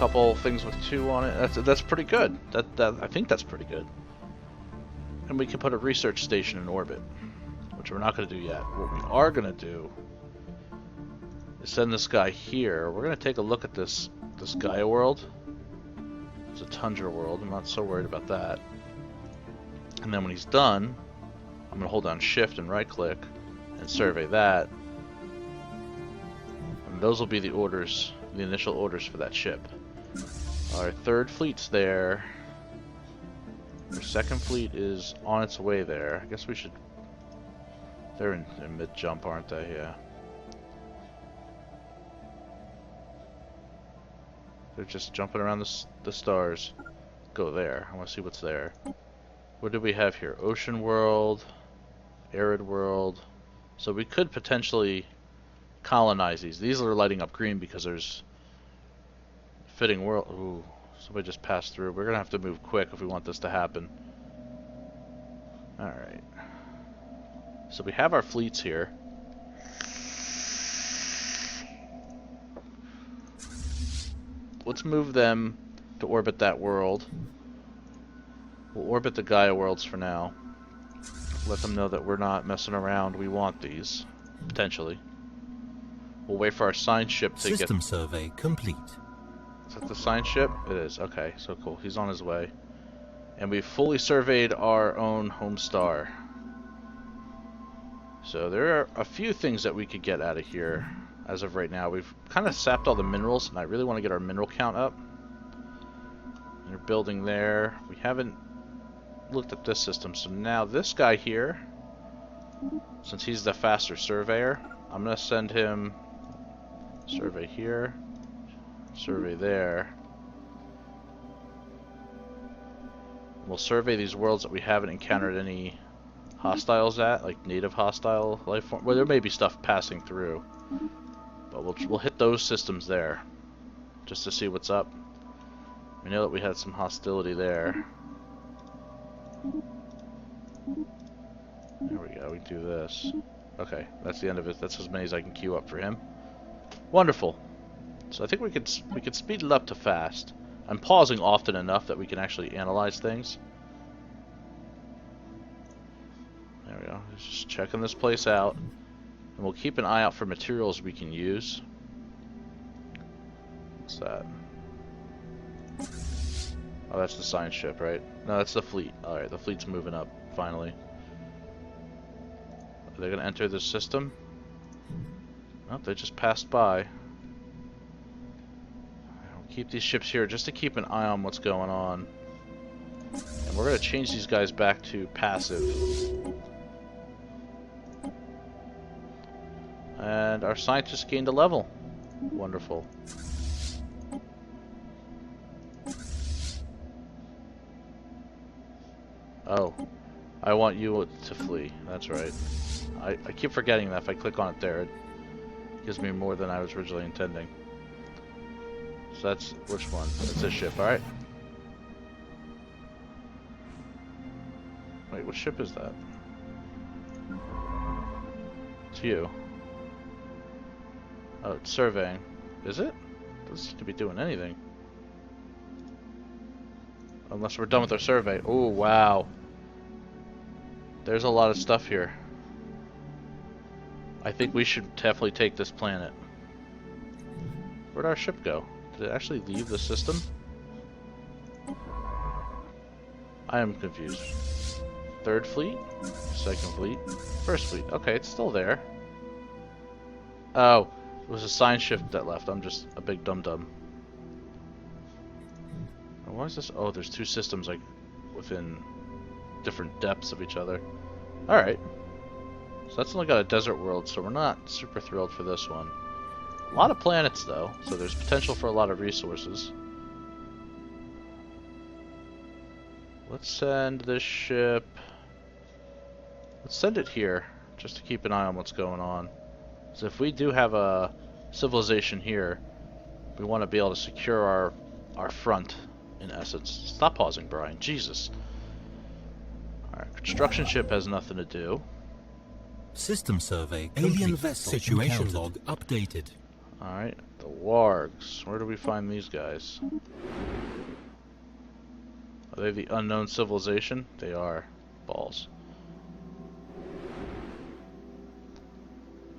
couple things with 2 on it. That's pretty good. I think that's pretty good. And we can put a research station in orbit, which we're not going to do yet. What we are going to do is send this guy here. We're going to take a look at this Gaia world. It's a tundra world. I'm not so worried about that. And then when he's done, I'm going to hold down Shift and right-click and survey that. And those will be the orders, the initial orders for that ship. Our 3rd fleet's there. Our 2nd fleet is on its way there. I guess we should... They're in mid-jump, aren't they? Yeah. They're just jumping around the stars. Go there. I want to see what's there. What do we have here? Ocean world, arid world. So we could potentially colonize these. These are lighting up green because there's fitting world. Ooh, somebody just passed through. We're gonna have to move quick if we want this to happen. All right. So we have our fleets here. Let's move them to orbit that world. We'll orbit the Gaia worlds for now. Let them know that we're not messing around. We want these, potentially. We'll wait for our science ship to get... System survey complete. Is that the science ship? It is. Okay, so cool. He's on his way. And we've fully surveyed our own home star. So there are a few things that we could get out of here. As of right now, we've kind of sapped all the minerals, and I really want to get our mineral count up. They're building there. We haven't looked at this system, so now this guy here, since he's the faster surveyor, I'm going to send him survey here, survey there. We'll survey these worlds that we haven't encountered any hostiles at, like native hostile life form. Well, there may be stuff passing through. But we'll hit those systems there, just to see what's up. We know that we had some hostility there. There we go, we do this. Okay, that's the end of it. That's as many as I can queue up for him. Wonderful. So I think we could speed it up to fast. I'm pausing often enough that we can actually analyze things. There we go, just checking this place out. And we'll keep an eye out for materials we can use. What's that? Oh, that's the science ship, right? No, that's the fleet. Alright, the fleet's moving up, finally. Are they going to enter this system? Oh, they just passed by. We'll keep these ships here just to keep an eye on what's going on. And we're going to change these guys back to passive. And our scientists gained a level. Wonderful. Oh, I want you to flee. That's right. I keep forgetting that if I click on it there, it gives me more than I was originally intending. So that's, which one? That's this ship, alright. Wait, what ship is that? It's you. Oh, it's surveying. Is it? Doesn't seem to be doing anything. Unless we're done with our survey. Oh, wow. There's a lot of stuff here. I think we should definitely take this planet. Where'd our ship go? Did it actually leave the system? I am confused. 3rd fleet? 2nd fleet? 1st fleet. Okay, it's still there. Oh. It was a science ship that left. I'm just a big dum-dum. Why is this? Oh, there's 2 systems like within different depths of each other. Alright. So that's only got a desert world, so we're not super thrilled for this one. A lot of planets though, so there's potential for a lot of resources. Let's send this ship... Let's send it here, just to keep an eye on what's going on. So if we do have a civilization here, we want to be able to secure our front, in essence. Stop pausing, Brian. Jesus. Alright, construction ship has nothing to do. System survey. Alien vessel situation log updated. Alright, the wargs. Where do we find these guys? Are they the unknown civilization? They are. Balls.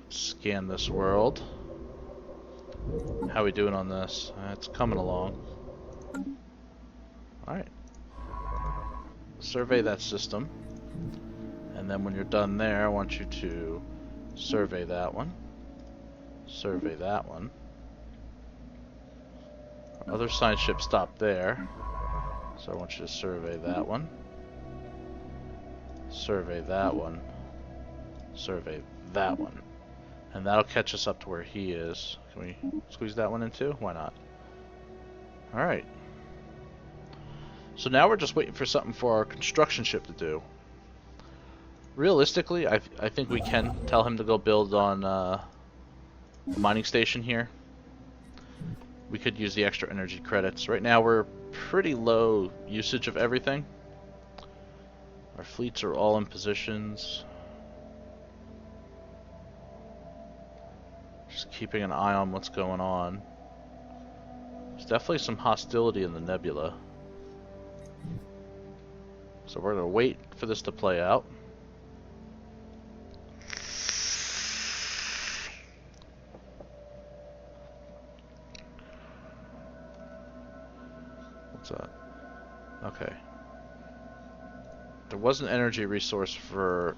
Scan this world. How we doing on this? It's coming along. Alright. Survey that system. And then when you're done there, I want you to survey that one. Survey that one. Our other science ship stopped there. So I want you to survey that one. Survey that one. Survey that one. And that'll catch us up to where he is. Can we squeeze that one in too? Why not? Alright. So now we're just waiting for something for our construction ship to do. Realistically, I think we can tell him to go build on a mining station here. We could use the extra energy credits. Right now we're pretty low usage of everything. Our fleets are all in positions. Just keeping an eye on what's going on. There's definitely some hostility in the nebula. So we're going to wait for this to play out. What's that? Okay. There was an energy resource for...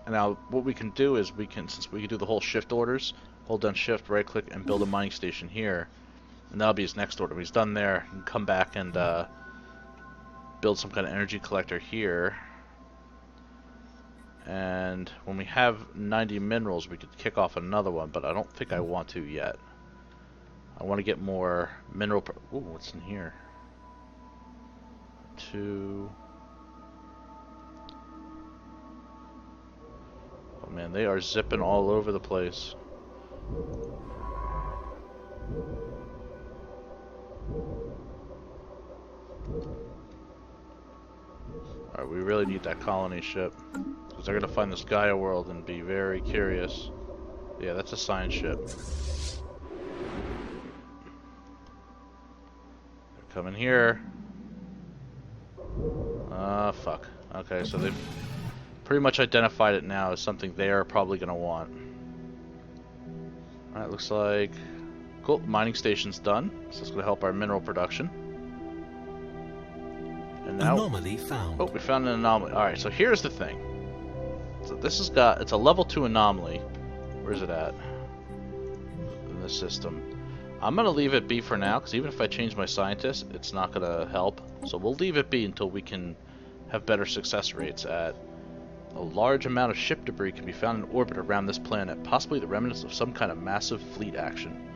Now, what we can do is since we can do the whole shift orders, hold down shift, right click, and build a mining station here. And that'll be his next order. When he's done there, he can come back and build some kind of energy collector here. And when we have 90 minerals, we could kick off another one, but I don't think I want to yet. I want to get more mineral... Ooh, what's in here? 2... Oh man, they are zipping all over the place. Alright, we really need that colony ship. Because they're going to find this Gaia world and be very curious. Yeah, that's a science ship. They're coming here. Fuck. Okay, so they've pretty much identified it now as something they are probably going to want. Alright, looks like... Cool, mining station's done. So it's going to help our mineral production. And now... Anomaly found. Oh, we found an anomaly. Alright, so here's the thing. So this has got... It's a level 2 anomaly. Where's it at? In this system. I'm going to leave it be for now, because even if I change my scientist, it's not going to help. So we'll leave it be until we can have better success rates at... A large amount of ship debris can be found in orbit around this planet, possibly the remnants of some kind of massive fleet action.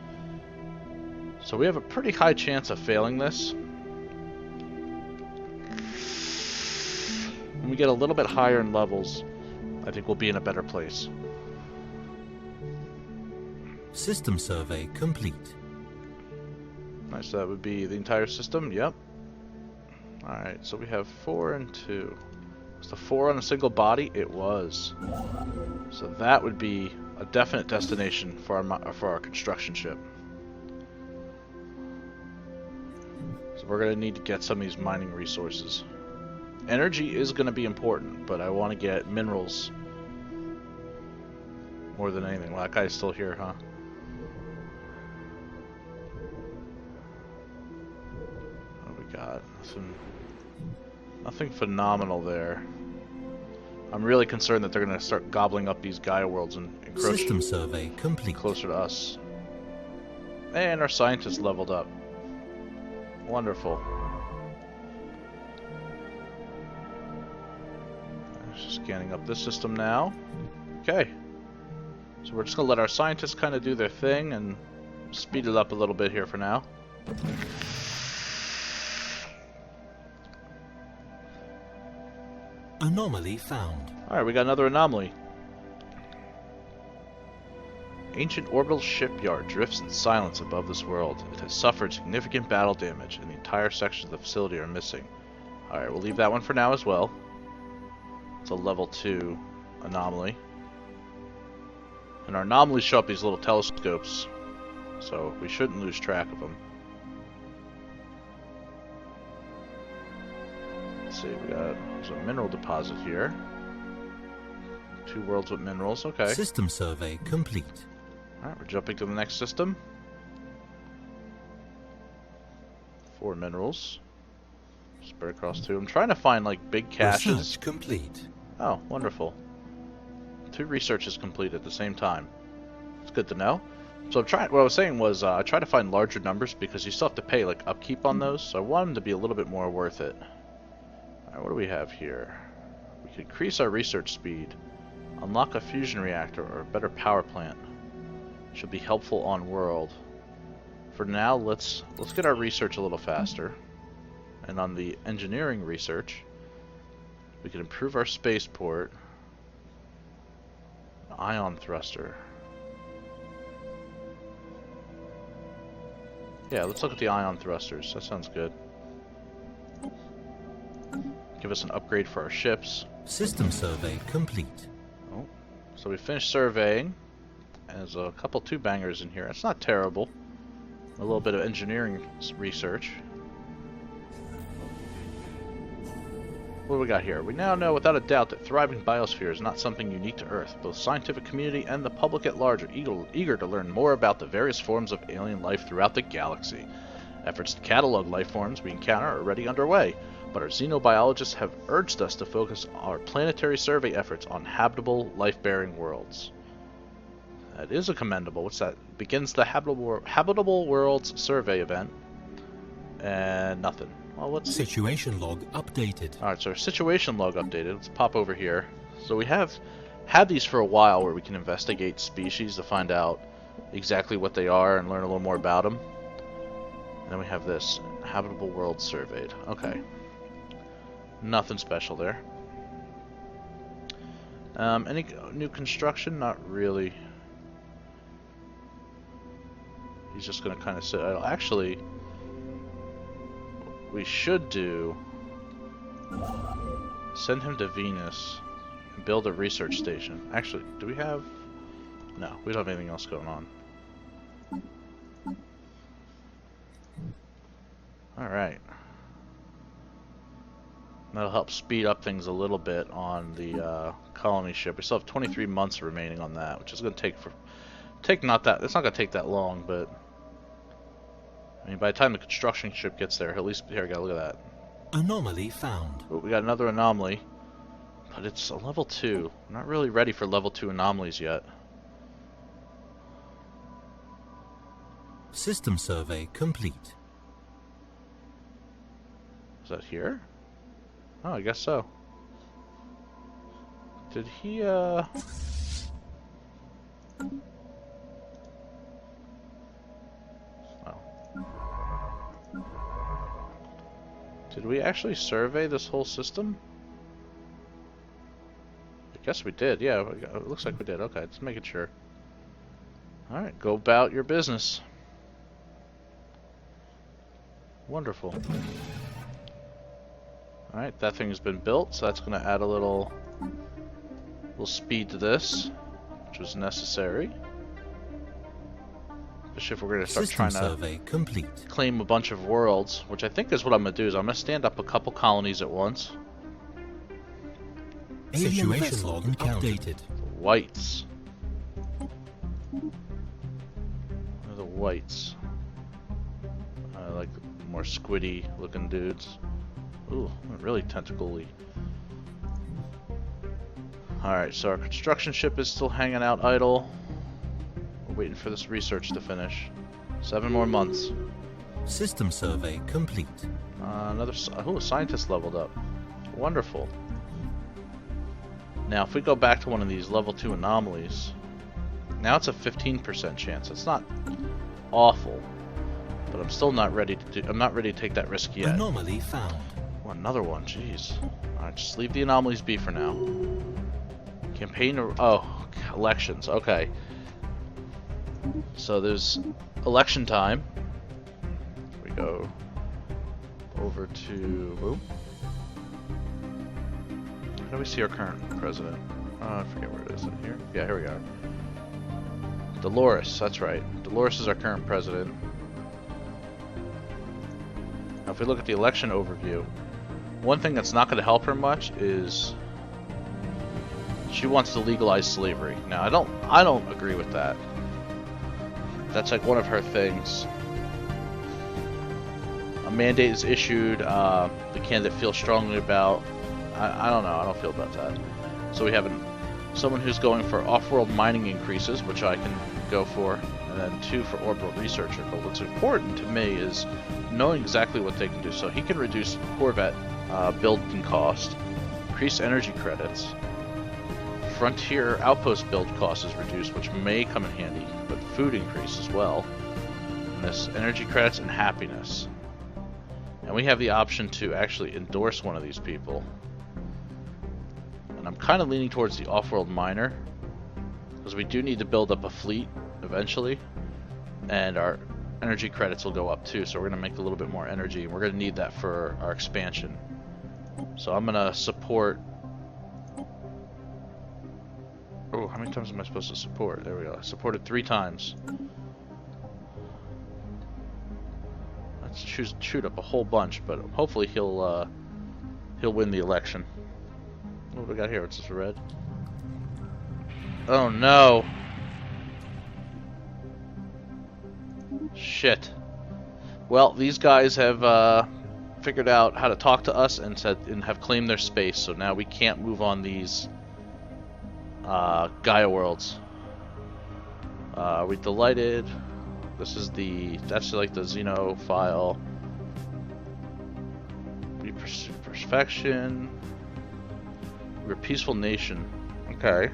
So we have a pretty high chance of failing this. When we get a little bit higher in levels, I think we'll be in a better place. System survey complete. Nice, that would be the entire system, yep. Alright, so we have 4 and 2. Was the 4 on a single body? It was. So that would be a definite destination for our construction ship. So we're going to need to get some of these mining resources. Energy is going to be important, but I want to get minerals more than anything. Well, that guy's still here, huh? What do we got? Nothing phenomenal there. I'm really concerned that they're going to start gobbling up these Gaia worlds and encroach System survey complete. Closer to us. And our scientists leveled up. Wonderful. Just scanning up this system now. Okay. So we're just going to let our scientists kind of do their thing and speed it up a little bit here for now. Anomaly found. Alright, we got another anomaly. Ancient orbital shipyard drifts in silence above this world. It has suffered significant battle damage, and the entire sections of the facility are missing. Alright, we'll leave that one for now as well. It's a level 2 anomaly. And our anomalies show up these little telescopes. so we shouldn't lose track of them. Let's see, there's a mineral deposit here. 2 worlds with minerals, okay. System survey complete. Alright, we're jumping to the next system. 4 minerals. Spread across 2. I'm trying to find like big caches. Research complete. Oh, wonderful. 2 researches complete at the same time. It's good to know. So what I was saying was I try to find larger numbers because you still have to pay like upkeep on those. So I want them to be a little bit more worth it. Alright, what do we have here? We can increase our research speed. Unlock a fusion reactor or a better power plant. Should be helpful on world. For now, let's get our research a little faster. And on the engineering research, we can improve our spaceport. Ion thruster. Yeah, let's look at the ion thrusters. That sounds good. Give us an upgrade for our ships. System survey complete. Oh, so we finished surveying. And there's a couple 2-bangers in here. It's not terrible. A little bit of engineering research. What do we got here? We now know without a doubt that thriving biosphere is not something unique to Earth. Both scientific community and the public at large are eager to learn more about the various forms of alien life throughout the galaxy. Efforts to catalog life forms we encounter are already underway, but our xenobiologists have urged us to focus our planetary survey efforts on habitable, life-bearing worlds. That is a commendable. What's that? Begins the Habitable Worlds survey event. And nothing. Well, let's see. Situation log updated. Alright, so our situation log updated. Let's pop over here. So we have had these for a while where we can investigate species to find out exactly what they are and learn a little more about them. And then we have this. Habitable World surveyed. Okay. Nothing special there. Any new construction? Not really. He's just going to kind of sit idle. Actually, we should send him to Venus and build a research station. Actually, do we have... No, we don't have anything else going on. Alright. That'll help speed up things a little bit on the colony ship. We still have 23 months remaining on that, which is going to take it's not going to take that long, but I mean, by the time the construction ship gets there, at least, here we go, look at that. Anomaly found. Oh, we got another anomaly, but it's a level 2. I'm not really ready for level 2 anomalies yet. System survey complete. Is that here? Oh, I guess so. Did he, Did we actually survey this whole system? I guess we did, yeah. It looks like we did. Okay, just making sure. Alright, go about your business. Wonderful. Alright, that thing has been built, so that's going to add a little speed to this, which was necessary. Especially if we're going to start trying to claim a bunch of worlds, which I think is what I'm going to do. Is I'm going to stand up a couple colonies at once. Situation log updated. Whites. What are the whites? I like more squiddy looking dudes. Ooh, really tentacle-y. Alright, so our construction ship is still hanging out idle. We're waiting for this research to finish. 7 more months. System survey complete. A scientist leveled up. Wonderful. Now, if we go back to one of these level 2 anomalies, now it's a 15% chance. It's not awful, but I'm still not ready to I'm not ready to take that risk yet. Anomaly found. Oh, another one. Jeez. All right, just leave the anomalies be for now. Campaign. Oh, elections. Okay. So there's election time. We go over to. Who? How do we see our current president? I forget where it is. In here? Yeah, here we are. Dolores, that's right. Dolores is our current president. Now, if we look at the election overview, one thing that's not going to help her much is she wants to legalize slavery. Now, I don't agree with that. That's like one of her things. A mandate is issued. The candidate feels strongly about. I don't know. I don't feel about that. So we have someone who's going for off-world mining increases, which I can go for, and then 2 for orbital researcher. But what's important to me is knowing exactly what they can do. So he can reduce Corvette building cost, increase energy credits, Frontier outpost build cost is reduced, which may come in handy, but food increase as well. And this energy credits and happiness. And we have the option to actually endorse one of these people. And I'm kind of leaning towards the off-world miner, because we do need to build up a fleet eventually, and our energy credits will go up too, so we're going to make a little bit more energy, and we're going to need that for our expansion. So I'm going to support... Oh, how many times am I supposed to support? There we go. I supported 3 times. Let's shoot up a whole bunch, but hopefully he'll win the election. What do we got here? What's this red? Oh no! Shit. Well, these guys have figured out how to talk to us and have claimed their space, so now we can't move on these Gaia worlds. Are we delighted? This is that's like the Xeno file. We pursue perfection. We're a peaceful nation. Okay.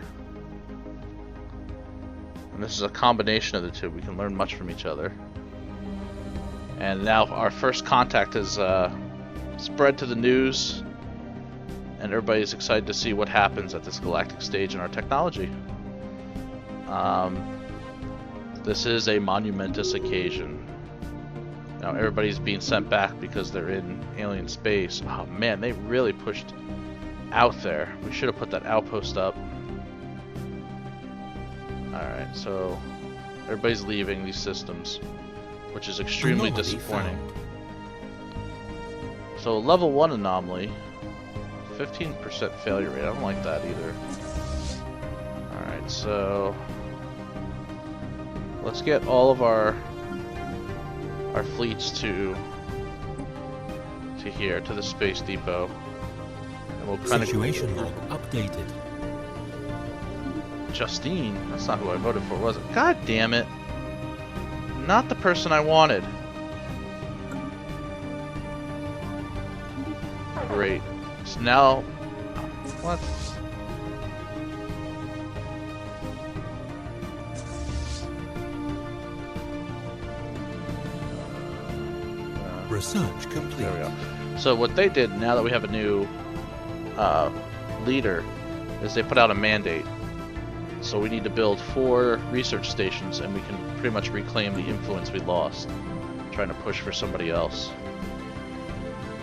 And this is a combination of the two. We can learn much from each other. And now our first contact has spread to the news, and everybody's excited to see what happens at this galactic stage in our technology. This is a monumentous occasion. Now everybody's being sent back because they're in alien space. Oh man, they really pushed out there. We should have put that outpost up. Alright, so everybody's leaving these systems, which is extremely disappointing. So level 1 anomaly, 15% failure rate. I don't like that either. Alright, so let's get all of our fleets to here, to the space depot. And we'll kind of Situation log updated. Justine, that's not who I voted for, was it? God damn it. Not the person I wanted. Great. So now... What? Research complete. There we go. So what they did, now that we have a new leader, is they put out a mandate. So we need to build 4 research stations, and we can pretty much reclaim the influence we lost, trying to push for somebody else.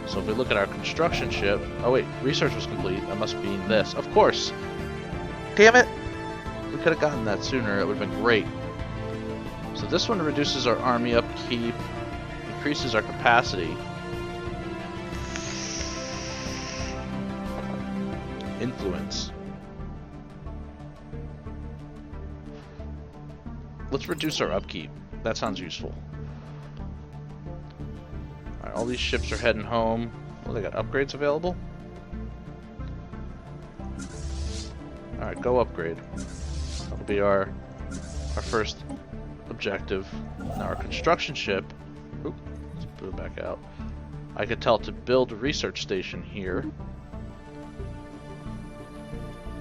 So if we look at our construction ship... Oh wait, research was complete. That must mean this. Of course! Damn it! We could have gotten that sooner. It would have been great. So this one reduces our army upkeep, increases our capacity. Influence. Let's reduce our upkeep. That sounds useful. Alright, all these ships are heading home. Well, they got upgrades available? Alright, go upgrade. That'll be our first objective. Now our construction ship... Oop, let's put it back out. I could tell it to build a research station here.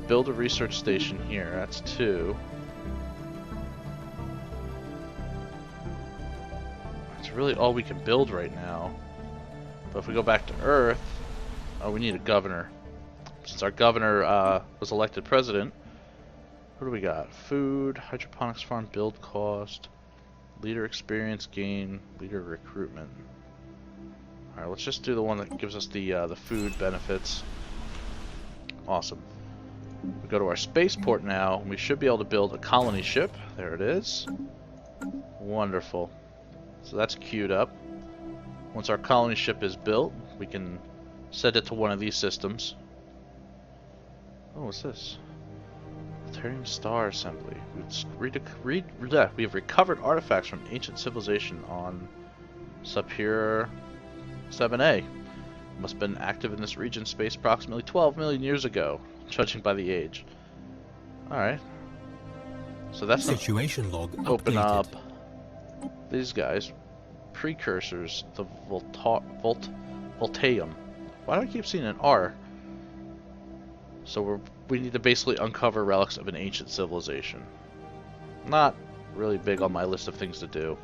Build a research station here. That's 2. Really all we can build right now. But if we go back to Earth, we need a governor. Since our governor was elected president, what do we got? Food, hydroponics farm, build cost, leader experience gain, leader recruitment. Alright, let's just do the one that gives us the food benefits. Awesome. We go to our spaceport now, and we should be able to build a colony ship. There it is. Wonderful. So that's queued up. Once our colony ship is built, we can send it to one of these systems. Oh, what's this? Terran Star Assembly. We have recovered artifacts from ancient civilization on Sapir 7A. Must have been active in this region space approximately 12 million years ago, judging by the age. Alright. So that's situation log open updated. up these guys. Precursors, the Voltaeum. Why do I keep seeing an R? So we need to basically uncover relics of an ancient civilization. Not really big on my list of things to do.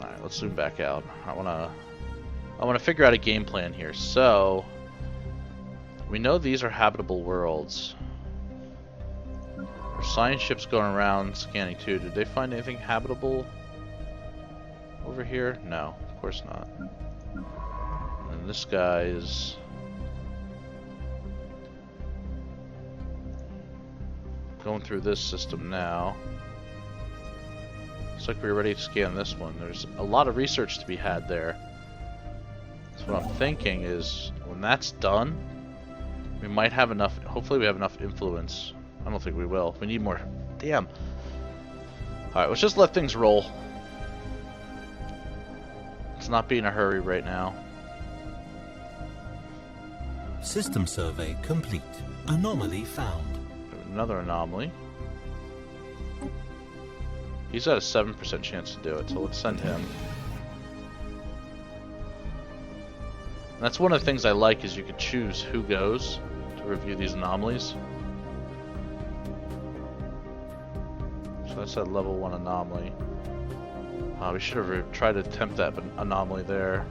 Alright, let's zoom back out. I wanna figure out a game plan here. So we know these are habitable worlds. There's science ships going around scanning too. Did they find anything habitable over here? No, of course not. And this guy is going through this system now. Looks like we're ready to scan this one. There's a lot of research to be had there. So what I'm thinking is, when that's done, we might have enough, hopefully we have enough influence. I don't think we will. We need more. Damn. Alright, let's just let things roll. Let's not be in a hurry right now. System survey complete. Anomaly found. Another anomaly. He's got a 7% chance to do it, so let's send him. And that's one of the things I like, is you can choose who goes to review these anomalies. So that's that level 1 anomaly. We should have tried to attempt that anomaly there.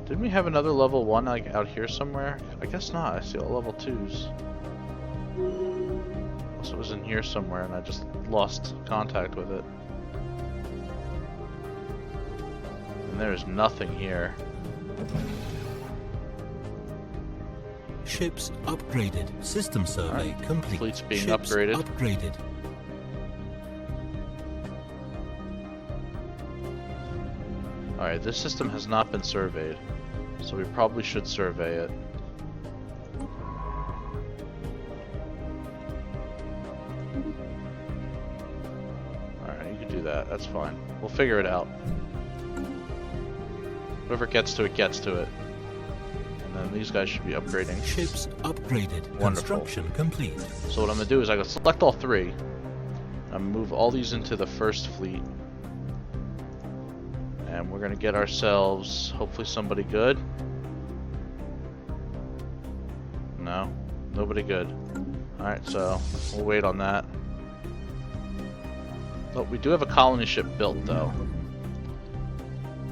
Didn't we have another level 1 like out here somewhere? I guess not. I see all level 2s. So it was in here somewhere and I just lost contact with it. And there's nothing here. Ships upgraded. System survey complete. Fleet's being Ships upgraded. Upgraded. Alright, this system has not been surveyed, so we probably should survey it. Alright, you can do that, that's fine. We'll figure it out. Whoever gets to it, gets to it. And then these guys should be upgrading. Ships upgraded. Wonderful. Construction complete. So what I'm going to do is I'm going to select all three. I'm going to move all these into the first fleet. And we're going to get ourselves, hopefully somebody good. No, nobody good. Alright, so we'll wait on that. Oh, we do have a colony ship built though.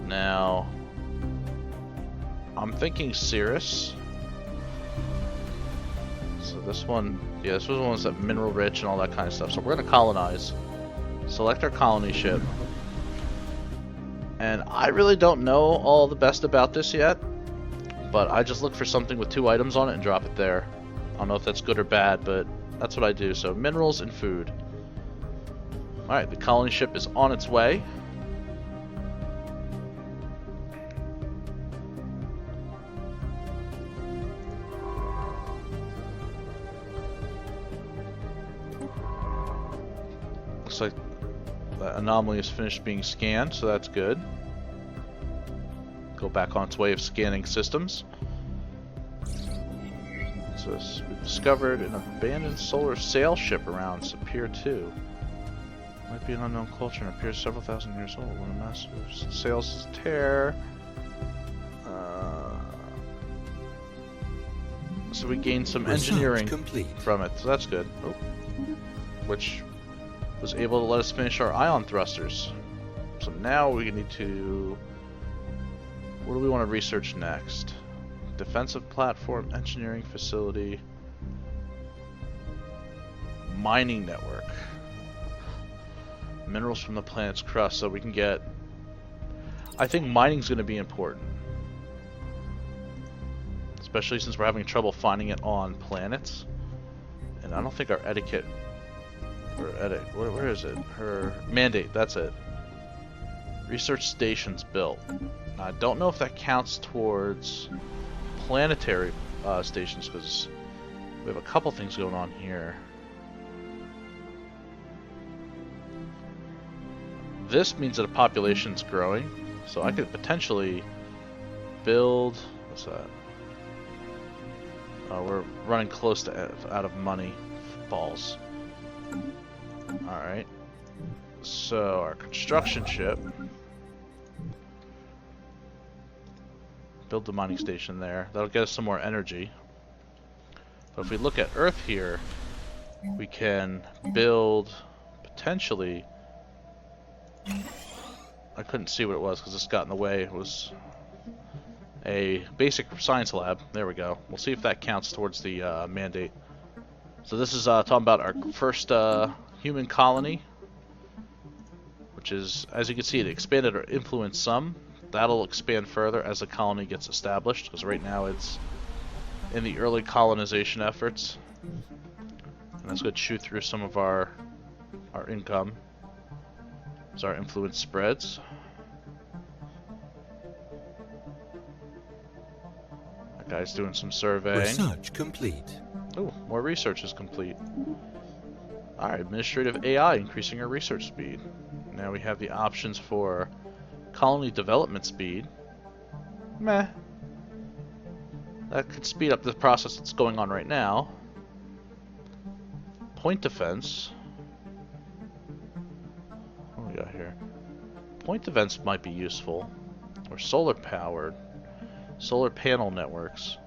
Now, I'm thinking Stellaris. So this one, yeah, this was one that's that mineral rich and all that kind of stuff. So we're going to colonize. Select our colony ship. And I really don't know all the best about this yet, but I just look for something with 2 items on it and drop it there. I don't know if that's good or bad, but that's what I do. So minerals and food. Alright, the colony ship is on its way. Looks like the anomaly is finished being scanned, so that's good. Go back on its way of scanning systems. So we've discovered an abandoned solar sail ship around Sapir 2. Might be an unknown culture and appears several thousand years old. When a massive sails tear. So we gained some engineering from it, so that's good. Oh. Which was able to let us finish our ion thrusters. So now we need to... What do we want to research next? Defensive platform, engineering facility, mining network, minerals from the planet's crust, so we can get... I think mining's going to be important. Let's especially since we're having trouble finding it on planets. And I don't think our etiquette, or where is it? Her mandate, that's it. Research stations built. Now, I don't know if that counts towards planetary stations, because we have a couple things going on here. This means that the population's growing, so I could potentially build. What's that? We're running close to out of money. Balls. Alright. So, our construction ship. Build the mining station there. That'll get us some more energy. But if we look at Earth here, we can build potentially. I couldn't see what it was because this got in the way. It was a basic science lab. There we go. We'll see if that counts towards the mandate. So this is talking about our first human colony, which is, as you can see, it expanded our influence some. That'll expand further as the colony gets established, because right now it's in the early colonization efforts. And let's go chew through some of our income as our influence spreads. That guy's doing some surveying. Research complete. Oh, more research is complete. Alright, administrative AI increasing our research speed. Now we have the options for colony development speed. Meh. That could speed up the process that's going on right now. Point defense. What do we got here? Point defense might be useful. Or solar powered. Solar panel networks.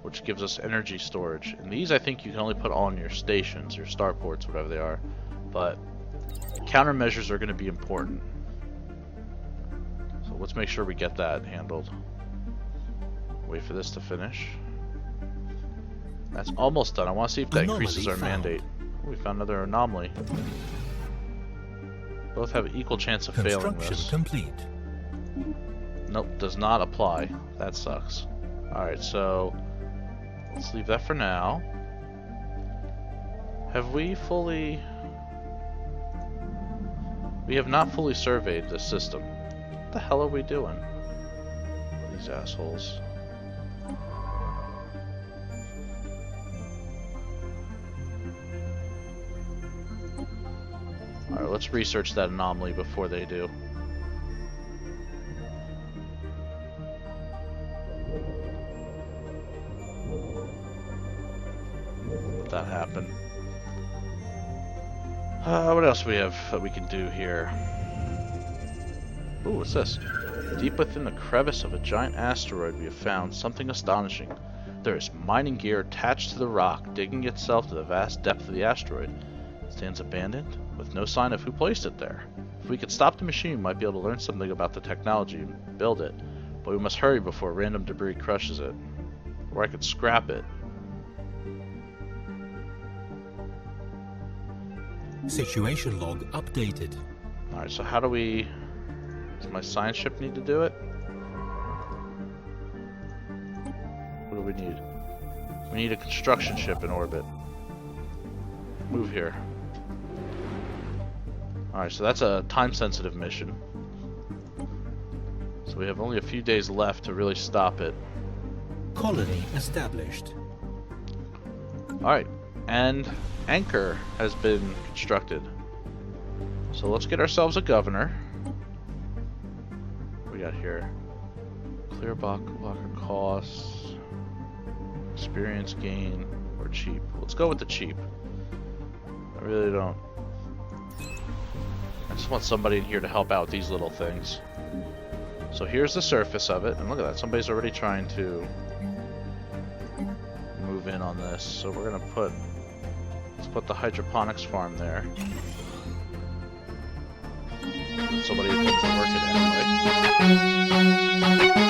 Which gives us energy storage. And these I think you can only put on your stations, your starports, whatever they are. But countermeasures are going to be important. So let's make sure we get that handled. Wait for this to finish. That's almost done. I want to see if that increases our mandate. Oh, we found another anomaly. Both have an equal chance of failing this. Construction complete. Nope, does not apply. That sucks. Alright, so let's leave that for now. Have we fully... We have not fully surveyed the system. What the hell are we doing? These assholes. Alright, let's research that anomaly before they do. That happened. What else do we have that we can do here? Ooh, what's this? Deep within the crevice of a giant asteroid we have found something astonishing. There is mining gear attached to the rock, digging itself to the vast depth of the asteroid. It stands abandoned, with no sign of who placed it there. If we could stop the machine, we might be able to learn something about the technology and build it. But we must hurry before random debris crushes it. Or I could scrap it. Situation log updated. Alright, so how do we... Does my science ship need to do it? What do we need? We need a construction ship in orbit. Move here. Alright, so that's a time-sensitive mission. So we have only a few days left to really stop it. Colony established. Alright, and anchor has been constructed. So let's get ourselves a governor. What we got here? Clear blocker costs, experience gain, or cheap. Let's go with the cheap. I really don't. I just want somebody in here to help out with these little things. So here's the surface of it, and look at that. Somebody's already trying to move in on this. So we're gonna put. Let's put the hydroponics farm there. Somebody who comes to work it anyway.